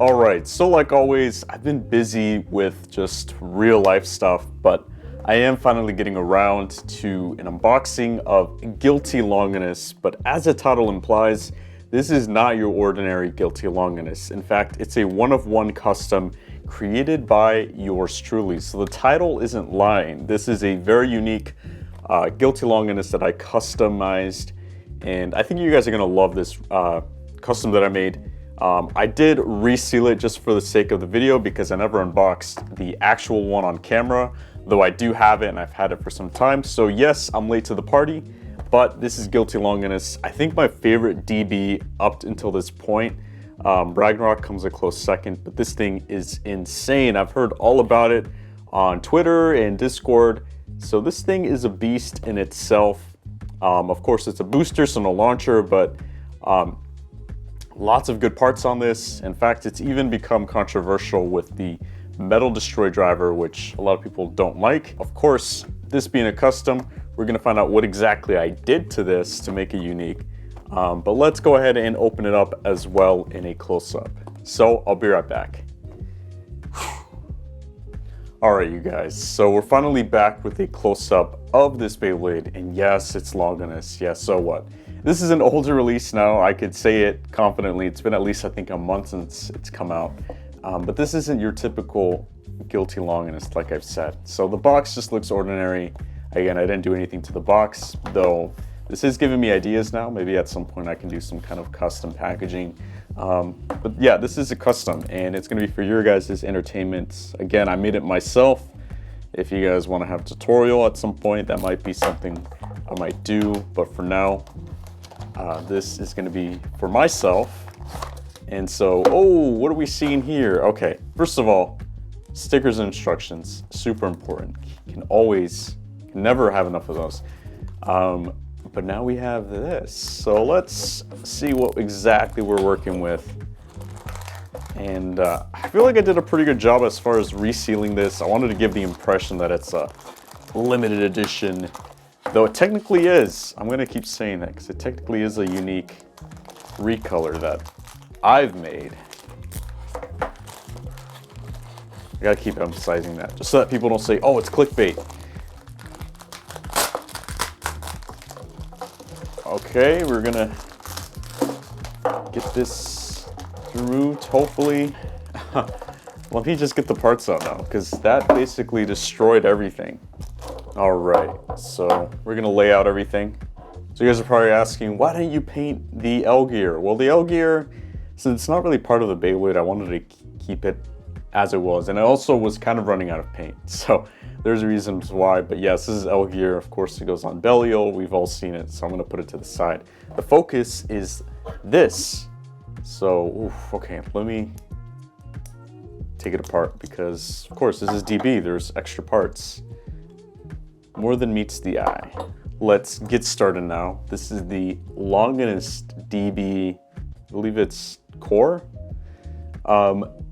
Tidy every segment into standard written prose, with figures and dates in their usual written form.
Alright, so like always, I've been busy with just real life stuff, but I am finally getting around to an unboxing of Guilty Longinus, but as the title implies, this is not your ordinary Guilty Longinus. In fact, it's a one-of-one custom created by yours truly. So the title isn't lying. This is a very unique Guilty Longinus that I customized, and I think you guys are gonna love this custom that I made. I did reseal it just for the sake of the video because I never unboxed the actual one on camera, though I do have it and I've had it for some time. So yes, I'm late to the party, but this is Guilty Longinus. I think my favorite DB up until this point. Ragnarok comes a close second, but this thing is insane. I've heard all about it on Twitter and Discord. So this thing is a beast in itself. Of course, it's a booster, so no launcher, but lots of good parts on this. In fact, it's even become controversial with the Metal Destroy driver, which a lot of people don't like. Of course, this being a custom, we're gonna find out what exactly I did to this to make it unique. But let's go ahead and open it up as well in a close-up. So I'll be right back. All right, you guys, so we're finally back with a close-up of this Beyblade, and yes, it's Longinus. Yes, so what? This is an older release now. I could say it confidently. It's been at least, I think, a month since it's come out. But this isn't your typical Guilty Longinus, like I've said. So the box just looks ordinary. Again, I didn't do anything to the box, though this is giving me ideas now. Maybe at some point I can do some kind of custom packaging. But yeah, this is a custom, and it's gonna be for your guys' entertainment. Again, I made it myself. If you guys wanna have a tutorial at some point, that might be something I might do. But for now, this is gonna be for myself. And so, oh, what are we seeing here? Okay, first of all, stickers and instructions, super important. You can never have enough of those. But now we have this. So let's see what exactly we're working with. And I feel like I did a pretty good job as far as resealing this. I wanted to give the impression that it's a limited edition, though it technically is. I'm gonna keep saying that because it technically is a unique recolor that I've made. I gotta keep emphasizing that, just so that people don't say, oh, it's clickbait. Okay, we're gonna get this through, hopefully. Let me just get the parts out now, because that basically destroyed everything. All right, so we're gonna lay out everything. So you guys are probably asking, why didn't you paint the L gear? Well, the L gear, since it's not really part of the Beyblade, I wanted to keep it as it was. And I also was kind of running out of paint. So there's reasons why, but yes, this is L gear. Of course, it goes on Belial. We've all seen it, so I'm gonna put it to the side. The focus is this. So, oof, okay, let me take it apart because, of course, this is DB. There's extra parts. More than meets the eye. Let's get started now. This is the Longinus DB, I believe it's core.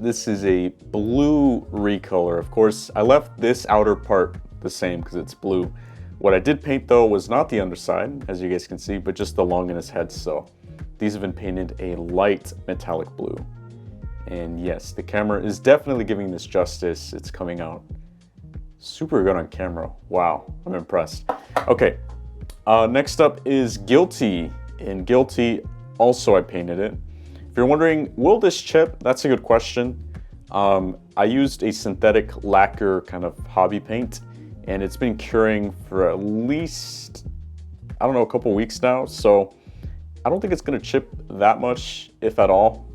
This is a blue recolor. Of course, I left this outer part the same because it's blue. What I did paint though was not the underside, as you guys can see, but just the Longinus head. So these have been painted a light metallic blue. And yes, the camera is definitely giving this justice. It's coming out super good on camera. Wow, I'm impressed. Okay, next up is Guilty. In Guilty, also I painted it. If you're wondering, will this chip? That's a good question. I used a synthetic lacquer kind of hobby paint, and it's been curing for at least, I don't know, a couple weeks now. So I don't think it's gonna chip that much, if at all,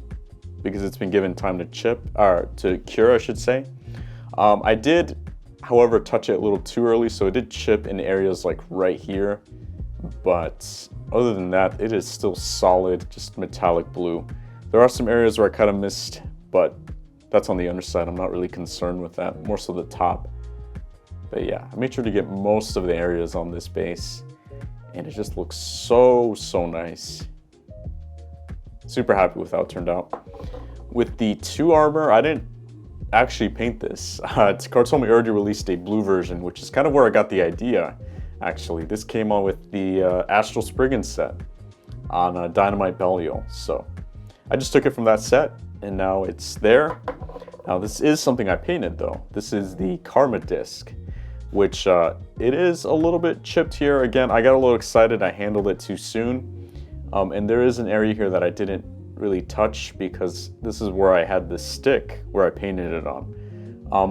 because it's been given time to chip, or to cure, I should say. I did, however, touch it a little too early, so it did chip in areas like right here. But other than that, it is still solid, just metallic blue. There are some areas where I kind of missed, but that's on the underside. I'm not really concerned with that, more so the top. But yeah, I made sure to get most of the areas on this base, and it just looks so, so nice. Super happy with how it turned out. With the 2 armor, I didn't actually paint this. Kartomi already released a blue version, which is kind of where I got the idea, actually. This came on with the Astral Spriggan set. on a Dynamite Belial. So I just took it from that set, and now it's there. Now this is something I painted though. This is the Karma disc, which it is a little bit chipped here. Again, I got a little excited, I handled it too soon. And there is an area here that I didn't really touch because this is where I had the stick where I painted it on.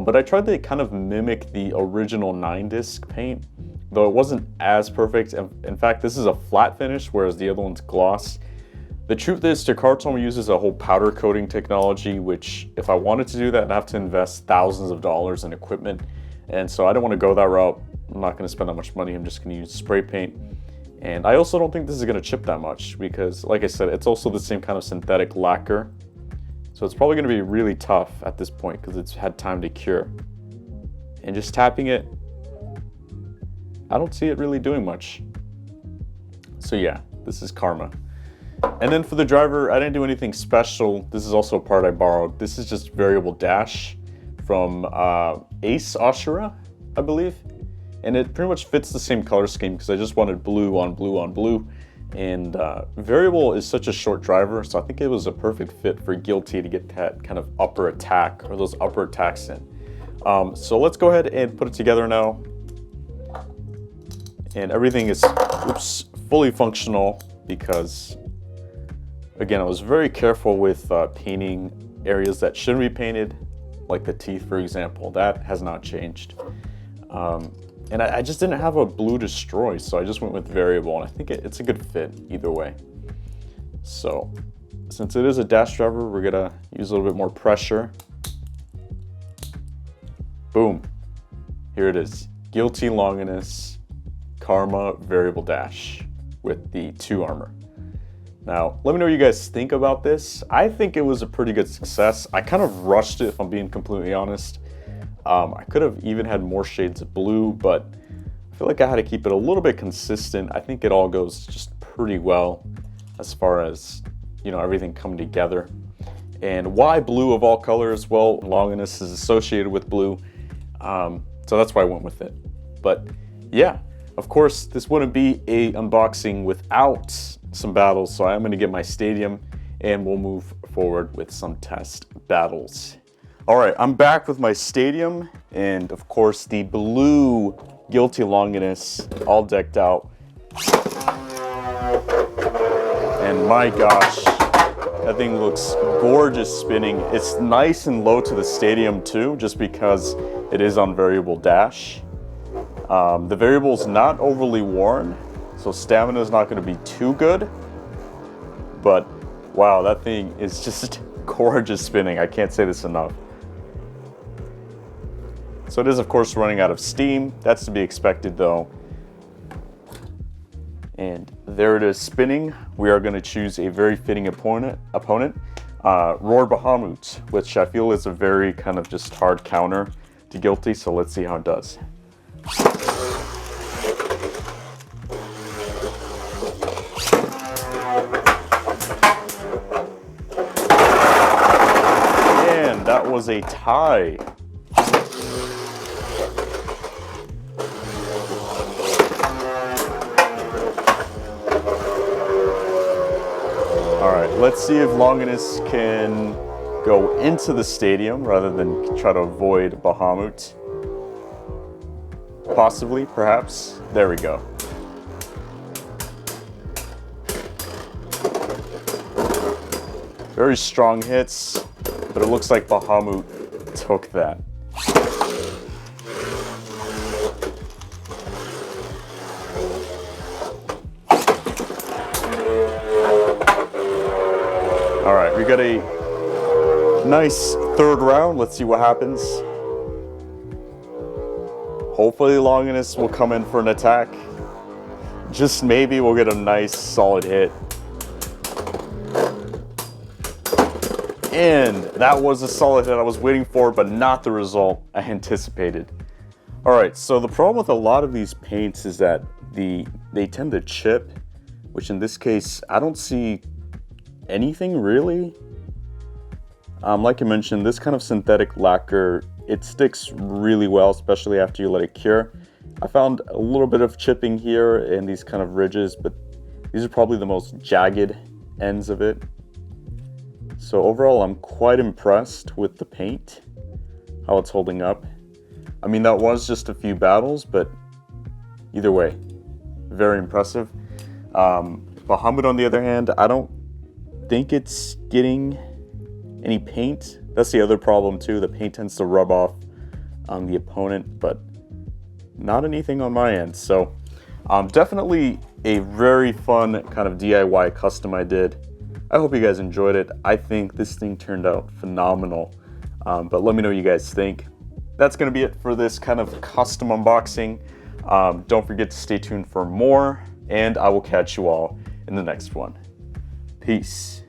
But I tried to kind of mimic the original 9-disc paint, though it wasn't as perfect. In fact, this is a flat finish, whereas the other one's gloss. The truth is, Cartome uses a whole powder coating technology, which if I wanted to do that, I'd have to invest thousands of dollars in equipment. And so I don't want to go that route. I'm not going to spend that much money. I'm just going to use spray paint. And I also don't think this is going to chip that much because, like I said, it's also the same kind of synthetic lacquer. So it's probably going to be really tough at this point because it's had time to cure. And just tapping it, I don't see it really doing much. So yeah, this is Karma. And then for the driver, I didn't do anything special. This is also a part I borrowed. This is just Variable Dash from Ace Ashura, I believe. And it pretty much fits the same color scheme because I just wanted blue on blue on blue. And Variable is such a short driver, so I think it was a perfect fit for Guilty to get that kind of upper attack or those upper attacks in. So let's go ahead and put it together now. And everything is fully functional because, again, I was very careful with painting areas that shouldn't be painted, like the teeth, for example. That has not changed. And I just didn't have a blue destroy, so I just went with Variable, and I think it's a good fit either way. So, since it is a dash driver, we're gonna use a little bit more pressure. Boom. Here it is. Guilty Longinus Karma Variable Dash with the 2 armor. Now, let me know what you guys think about this. I think it was a pretty good success. I kind of rushed it, if I'm being completely honest. I could have even had more shades of blue, but I feel like I had to keep it a little bit consistent. I think it all goes just pretty well as far as, you know, everything coming together. And why blue of all colors? Well, Longinus is associated with blue, so that's why I went with it. But yeah, of course, this wouldn't be a unboxing without some battles, so I'm going to get my stadium and we'll move forward with some test battles. All right, I'm back with my stadium and of course the blue Guilty Longinus all decked out. And my gosh, that thing looks gorgeous spinning. It's nice and low to the stadium too, just because it is on Variable Dash. The variable is not overly worn, so stamina is not going to be too good. But wow, that thing is just gorgeous spinning. I can't say this enough. So it is, of course, running out of steam. That's to be expected, though. And there it is spinning. We are going to choose a very fitting opponent, Roar Bahamut, which I feel is a very kind of just hard counter to Guilty. So let's see how it does. And that was a tie. All right, let's see if Longinus can go into the stadium rather than try to avoid Bahamut. Possibly, perhaps. There we go. Very strong hits, but it looks like Bahamut took that. All right, we got a nice third round. Let's see what happens. Hopefully Longinus will come in for an attack. Just maybe we'll get a nice solid hit. And that was a solid hit I was waiting for, but not the result I anticipated. All right, so the problem with a lot of these paints is that they tend to chip, which in this case, I don't see anything really. Like I mentioned, this kind of synthetic lacquer, it sticks really well, especially after you let it cure. I found a little bit of chipping here in these kind of ridges, but These are probably the most jagged ends of it. So overall, I'm quite impressed with the paint, how it's holding up. I mean, that was just a few battles, but either way, very impressive. Bahamut, on the other hand, I don't think it's getting any paint. That's the other problem too. The paint tends to rub off on the opponent, but not anything on my end. So definitely a very fun kind of DIY custom I did. I hope you guys enjoyed it. I think this thing turned out phenomenal, but let me know what you guys think. That's going to be it for this kind of custom unboxing. Don't forget to stay tuned for more, and I will catch you all in the next one. Peace.